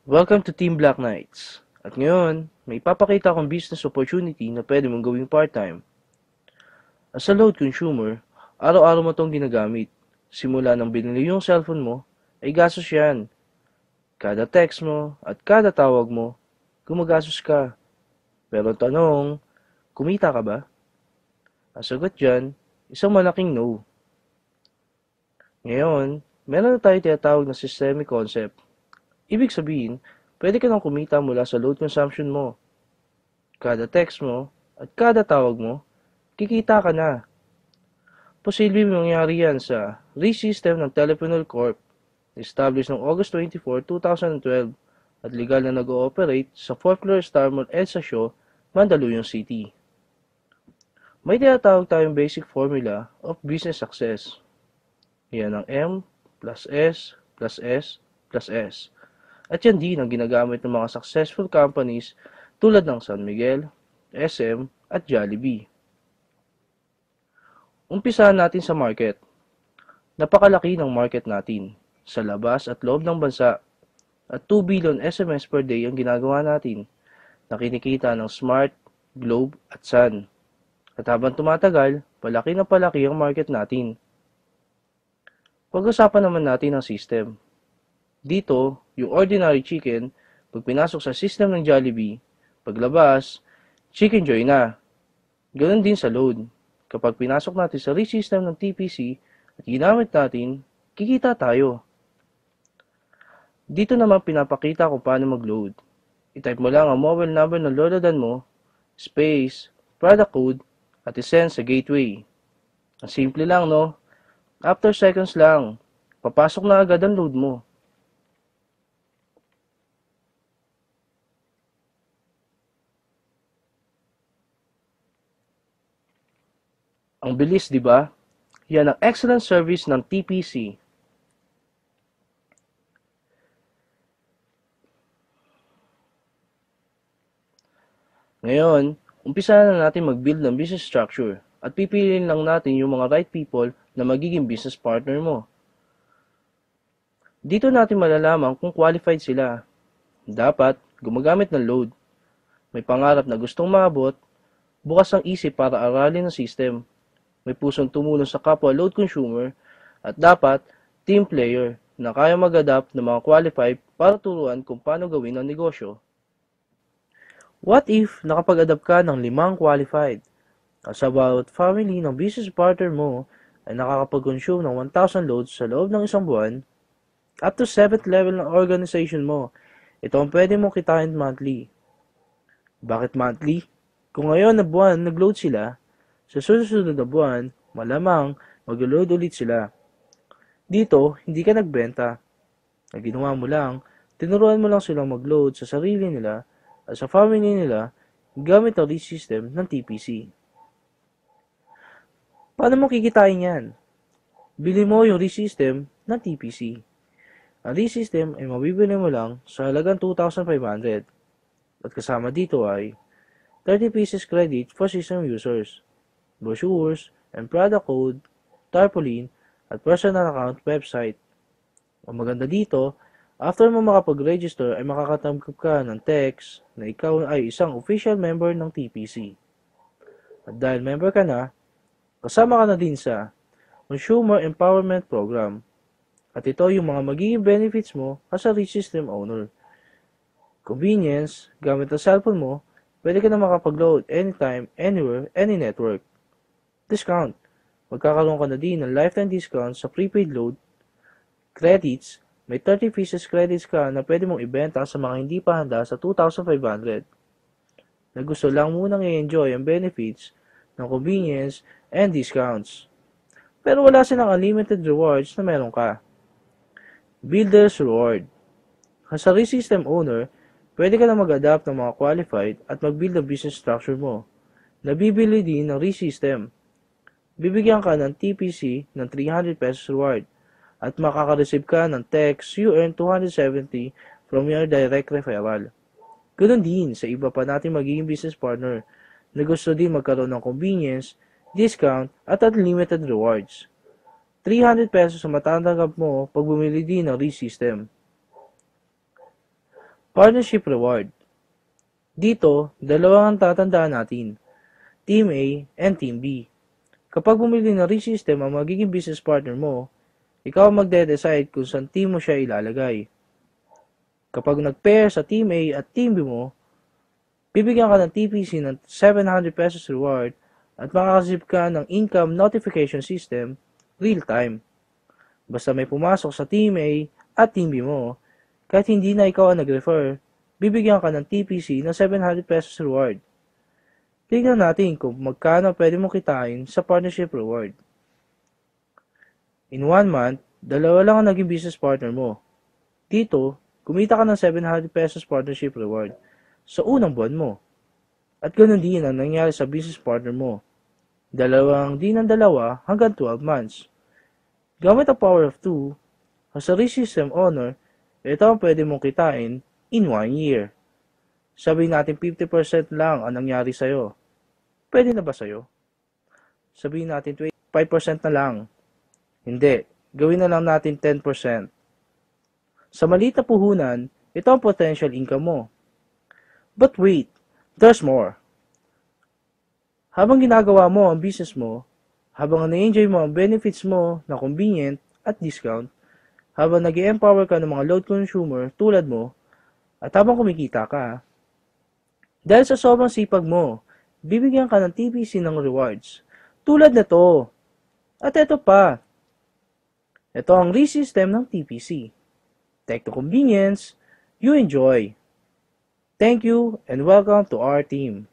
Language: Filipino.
Welcome to Team Black Knights. At ngayon, may ipapakita akong business opportunity na pwede mong gawing part-time. As a load consumer, araw-araw mo itong ginagamit. Simula nang binili yung cellphone mo, ay gastos yan. Kada text mo at kada tawag mo, gumagastos ka. Pero tanong, kumita ka ba? Ang sagot dyan, isang malaking no. Ngayon, meron na tayo tinatawag na systemic concept. Ibig sabihin, pwede ka nang kumita mula sa load consumption mo. Kada text mo at kada tawag mo, kikita ka na. Posibleng mangyari yan sa RE-system ng Teleponol Corp, established noong August 24, 2012 at legal na nag-ooperate sa 4th floor Star Mall EDSA Shaw, Mandaluyong City. May tinatawag tayong basic formula of business success. Yan ang M plus S plus S plus S. At yan din ang ginagamit ng mga successful companies tulad ng San Miguel, SM at Jollibee. Umpisahan natin sa market. Napakalaki ng market natin sa labas at loob ng bansa at 2 billion SMS per day ang ginagawa natin na kinikita ng Smart, Globe at Sun. At habang tumatagal, palaki na palaki ang market natin. Pag-usapan naman natin ang system. Dito, yung ordinary chicken, pag pinasok sa system ng Jollibee, paglabas, Chicken Joy na. Ganon din sa load. Kapag pinasok natin sa RE-system ng TPC at ginamit natin, kikita tayo. Dito naman pinapakita kung paano mag-load. I-type mo lang ang mobile number ng loadan mo, space, product code, at isend sa gateway. Ang simple lang, no? After seconds lang, papasok na agad ang load mo. Ang bilis, di ba? Yan ang excellent service ng TPC. Ngayon, umpisa na natin mag-build ng business structure at pipiliin lang natin yung mga right people na magiging business partner mo. Dito natin malalaman kung qualified sila. Dapat gumagamit ng load. May pangarap na gustong maabot, bukas ang isip para aralin ang system. May pusong tumulong sa kapwa load consumer at dapat team player na kaya mag-adapt ng mga qualified para turuan kung paano gawin ang negosyo. What if nakapag-adapt ka ng 5 qualified? As about family ng business partner mo ay nakakapag-consume ng 1,000 loads sa loob ng isang buwan, up to 7th level ng organization mo, ito ang pwede mong kitain monthly. Bakit monthly? Kung ngayon na buwan nag-load sila, sa susunod na buwan, malamang mag-load ulit sila. Dito, hindi ka nagbenta. Ang ginawa mo lang, tinuruan mo lang silang mag-load sa sarili nila at sa family nila gamit ang RE-system ng TPC. Paano mo kikitain yan? Bili mo yung RE-system ng TPC. Ang RE-system ay mabibili mo lang sa halagang 2,500 at kasama dito ay 30 pieces credit for system users, brochures, and product code, tarpaulin, at personal account website. Ang maganda dito, after mo makapag-register ay makakatanggap ka ng text na ikaw ay isang official member ng TPC. At dahil member ka na, kasama ka na din sa Consumer Empowerment Program. At ito yung mga magiging benefits mo as a RE-system owner. Convenience, gamit ang cellphone mo, pwede ka na makapag-load anytime, anywhere, any network. Discount. Magkakaroon ka na din ng lifetime discount sa prepaid load. Credits. May 30 pieces credits ka na pwede mong ibenta sa mga hindi pa handa sa 2,500. Na gusto lang munang i-enjoy ang benefits ng convenience and discounts. Pero wala silang unlimited rewards na meron ka. Builder's Reward. As a RE-system owner, pwede ka na mag-adapt ng mga qualified at mag-build ang business structure mo. Nabibili din ng RE-system. Bibigyan ka ng TPC ng 300 pesos reward at makaka-receive ka ng text you earn 270 from your direct referral. Ganoon din sa iba pa natin magiging business partner na gusto din magkaroon ng convenience, discount at unlimited rewards. 300 pesos ang matatanggap mo pag bumili din ng RE-system. Partnership Reward. Dito, dalawa ang tatandaan natin, Team A and Team B. Kapag bumili ng ReSystem ang magiging business partner mo, ikaw ang magde-decide kung saan team mo siya ilalagay. Kapag nag-pair sa Team A at Team B mo, bibigyan ka ng TPC ng 700 pesos reward at makakasip ka ng income notification system real-time. Basta may pumasok sa Team A at Team B mo, kahit hindi na ikaw ang nag-refer, bibigyan ka ng TPC ng 700 pesos reward. Tignan natin kung magkano pwede mong kitain sa partnership reward. In 1 month, dalawa lang ang naging business partner mo. Dito, kumita ka ng 700 pesos partnership reward sa unang buwan mo. At ganoon din ang nangyari sa business partner mo. Dalawang din ng dalawa hanggang 12 months. Gamit ang power of 2, as a ReSystem owner, ito ang pwede mong kitain in 1 year. Sabihin natin 50% lang ang nangyari sa'yo. Pwede na ba sa'yo? Sabihin natin 25% na lang. Hindi, gawin na lang natin 10%. Sa maliit na puhunan, ito ang potential income mo. But wait, there's more. Habang ginagawa mo ang business mo, habang na-enjoy mo ang benefits mo na convenient at discount, habang nag-empower ka ng mga load consumer tulad mo, at habang kumikita ka, dahil sa sobrang sipag mo, bibigyan ka ng TPC ng rewards. Tulad na to. At ito pa. Ito ang ReSystem ng TPC. Tech to convenience, you enjoy. Thank you and welcome to our team.